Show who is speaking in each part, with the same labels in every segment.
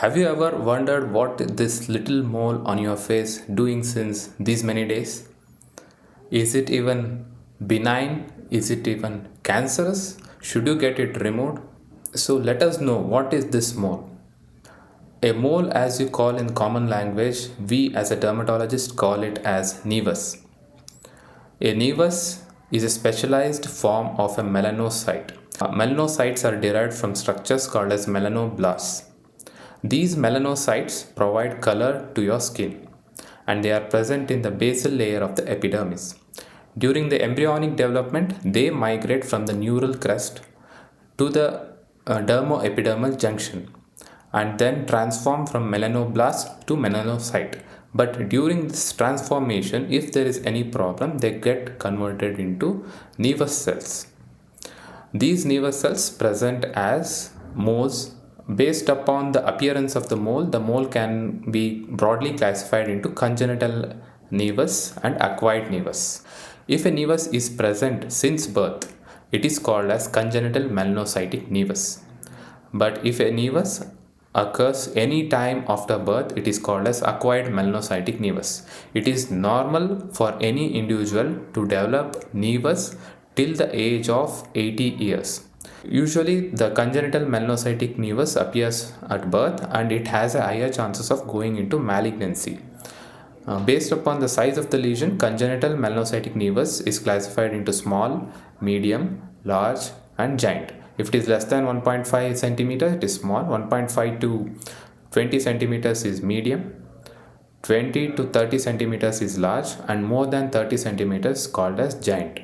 Speaker 1: Have you ever wondered what this little mole on your face doing since these many days? Is it even benign? Is it even cancerous? Should you get it removed? So let us know what is this mole. A mole, as you call in common language, we as a dermatologist call it as nevus. A nevus is a specialized form of a melanocyte. Melanocytes are derived from structures called as melanoblasts. These melanocytes provide color to your skin and they are present in the basal layer of the epidermis. During the embryonic development, they migrate from the neural crest to the dermoepidermal junction and then transform from melanoblast to melanocyte. But during this transformation, if there is any problem, they get converted into nevus cells. These nevus cells present as moles. Based upon the appearance of the mole can be broadly classified into congenital nevus and acquired nevus. If a nevus is present since birth, it is called as congenital melanocytic nevus. But if a nevus occurs any time after birth, it is called as acquired melanocytic nevus. It is normal for any individual to develop nevus till the age of 80 years. Usually, the congenital melanocytic nevus appears at birth and it has a higher chances of going into malignancy. Based upon the size of the lesion, congenital melanocytic nevus is classified into small, medium, large, and giant. If it is less than 1.5 centimeters, it is small. 1.5 to 20 centimeters is medium. 20 to 30 centimeters is large, and more than 30 centimeters called as giant.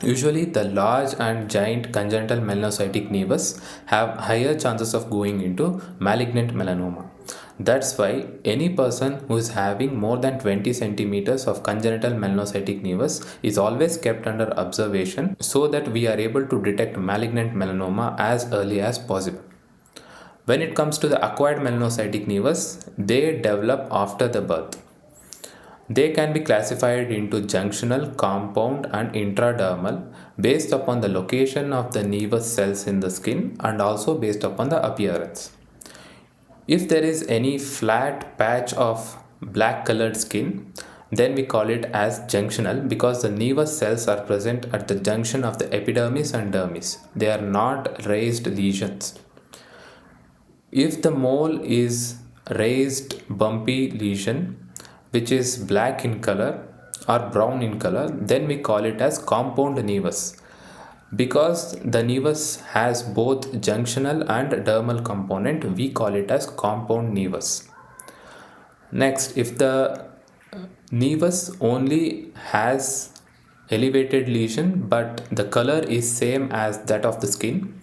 Speaker 1: Usually, the large and giant congenital melanocytic nevus have higher chances of going into malignant melanoma. That's why any person who is having more than 20 centimeters of congenital melanocytic nevus is always kept under observation so that we are able to detect malignant melanoma as early as possible. When it comes to the acquired melanocytic nevus, they develop after the birth. They can be classified into junctional, compound, and intradermal based upon the location of the nevus cells in the skin and also based upon the appearance. If there is any flat patch of black colored skin, then we call it as junctional because the nevus cells are present at the junction of the epidermis and dermis. They are not raised lesions. If the mole is raised bumpy lesion, which is black in color or brown in color, then we call it as compound nevus. Because the nevus has both junctional and dermal component, we call it as compound nevus. Next, if the nevus only has elevated lesion but the color is same as that of the skin,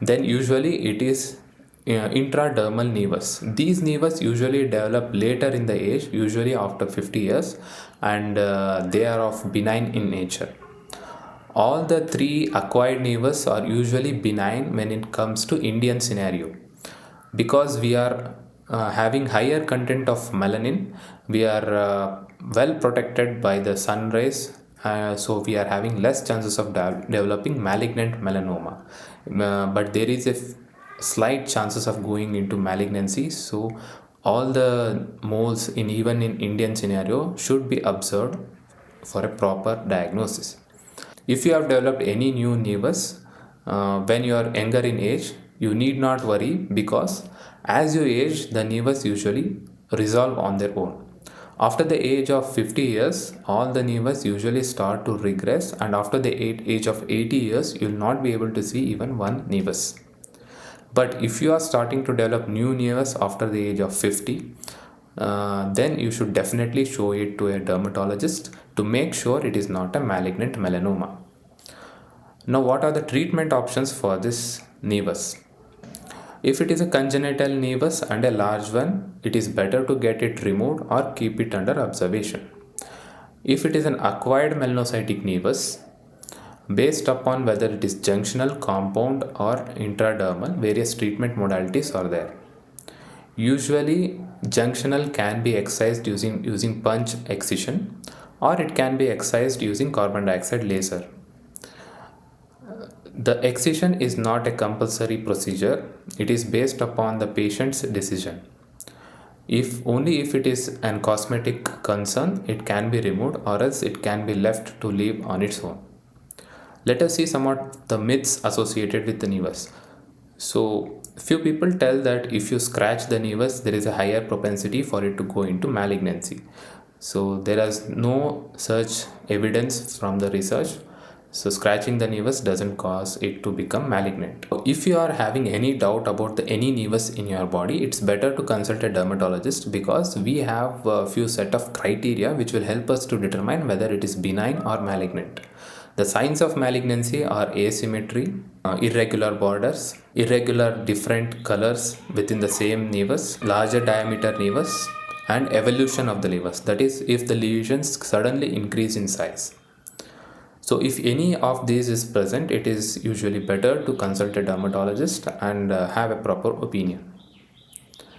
Speaker 1: then usually it is intradermal nevus. These nevus usually develop later in the age, usually after 50 years, and they are of benign in nature. All the three acquired nevus are usually benign when it comes to Indian scenario. Because we are having higher content of melanin, we are well protected by the sun rays, so we are having less chances of developing malignant melanoma. But there is a slight chances of going into malignancy, so all the moles in even in Indian scenario should be observed for a proper diagnosis. If you have developed any new nevus when you are younger in age, you need not worry because as you age, the nevus usually resolve on their own. After the age of 50 years, all the nevus usually start to regress, and after the age of 80 years, you will not be able to see even one nevus. But if you are starting to develop new nevus after the age of 50, then you should definitely show it to a dermatologist to make sure it is not a malignant melanoma. Now, what are the treatment options for this nevus? If it is a congenital nevus and a large one, it is better to get it removed or keep it under observation. If it is an acquired melanocytic nevus, based upon whether it is junctional, compound, or intradermal, various treatment modalities are there. Usually, junctional can be excised using punch excision, or it can be excised using carbon dioxide laser. The excision is not a compulsory procedure. It is based upon the patient's decision. If only if it is an cosmetic concern, it can be removed, or else it can be left to live on its own. Let us see some of the myths associated with the nevus. So, few people tell that if you scratch the nevus, there is a higher propensity for it to go into malignancy. So, there is no such evidence from the research. So, scratching the nevus doesn't cause it to become malignant. If you are having any doubt about any nevus in your body, it's better to consult a dermatologist, because we have a few set of criteria which will help us to determine whether it is benign or malignant. The signs of malignancy are asymmetry, irregular borders, irregular different colors within the same nevus, larger diameter nevus, and evolution of the nevus. That is, if the lesions suddenly increase in size. So if any of these is present, it is usually better to consult a dermatologist and have a proper opinion.